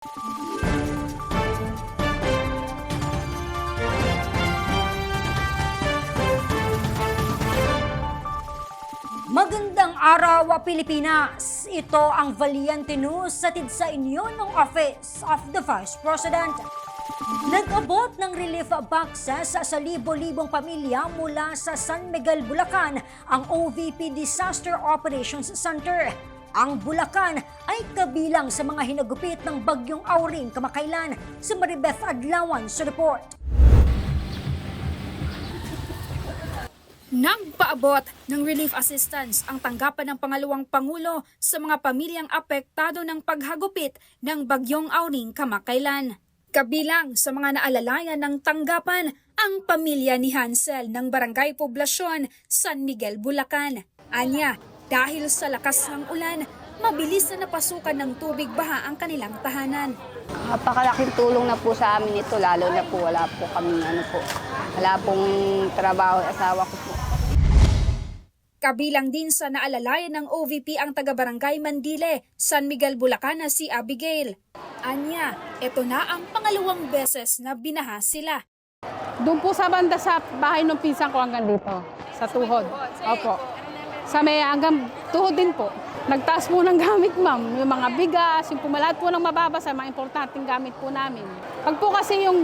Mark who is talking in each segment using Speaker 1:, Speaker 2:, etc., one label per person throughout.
Speaker 1: Magandang araw, Pilipinas! Ito ang Valiente News hatid sa inyo ng Office of the Vice President. Nag-abot ng relief boxes sa libo-libong pamilya mula sa San Miguel, Bulacan ang OVP Disaster Operations Center. Ang Bulacan ay kabilang sa mga hinagupit ng Bagyong Auring kamakailan. Si Maribeth Adlawan sa report. Nagpaabot ng relief assistance ang tanggapan ng pangalawang Pangulo sa mga pamilyang apektado ng paghagupit ng Bagyong Auring kamakailan. Kabilang sa mga naalalayan ng tanggapan ang pamilya ni Hansel ng Barangay Poblasyon, San Miguel, Bulacan. Anya, dahil sa lakas ng ulan, mabilis na napasukan ng tubig baha ang kanilang tahanan.
Speaker 2: Napakalaking tulong na po sa amin ito, lalo na po wala po kami wala pong trabaho asawa ko po.
Speaker 1: Kabilang din sa naalalayan ng OVP ang taga-barangay Mandile, San Miguel, Bulacan na si Abigail. Anya, ito na ang pangalawang beses na binaha sila.
Speaker 3: Doon po sa banda sa bahay ng pinsan ko hanggang dito, sa tuhod. Opo. Sa may hanggang tuhod din po. Nagtaas po ng gamit, ma'am. Yung mga bigas, yung pumalat po ng mababasa, mga importanteng gamit po namin. Pag po kasi yung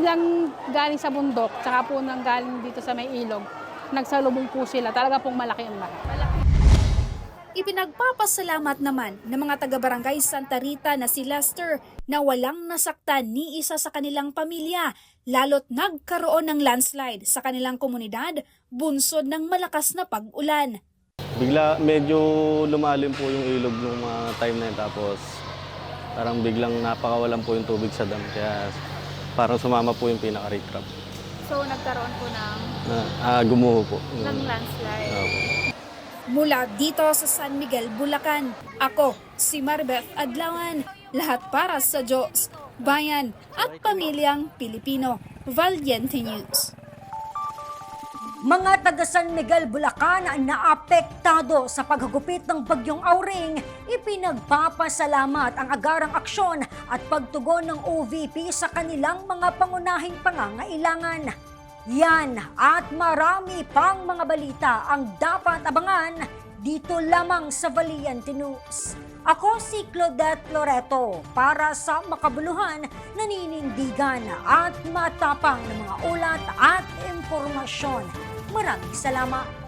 Speaker 3: galing sa bundok, tsaka po nang galing dito sa may ilog, nagsalubong po sila. Talaga pong malaki ang baha.
Speaker 1: Ipinagpapasalamat naman ng mga taga-barangay Santa Rita na si Lester na walang nasaktan ni isa sa kanilang pamilya, lalo't nagkaroon ng landslide sa kanilang komunidad bunsod ng malakas na pag-ulan.
Speaker 4: Bigla medyo lumalim po yung ilog nung mga time na yun, tapos parang biglang napakawalan po yung tubig sa dam, kaya parang sumama po yung pinaka-recrap.
Speaker 5: So, nagkaroon po ng
Speaker 4: Gumuho po.
Speaker 5: landslide.
Speaker 4: Opo.
Speaker 1: Mula dito sa San Miguel, Bulacan, ako si Maribeth Adlawan, lahat para sa Diyos, bayan at pamilyang Pilipino. Valiente News. Mga taga San Miguel, Bulacan na apektado sa paghagupit ng Bagyong Auring, ipinagpapasalamat ang agarang aksyon at pagtugon ng OVP sa kanilang mga pangunahing pangangailangan. Yan at marami pang mga balita ang dapat abangan dito lamang sa Valiente News. Ako si Claudette Loreto para sa makabuluhan, naninindigan at matapang na mga ulat at impormasyon. Maraming salamat.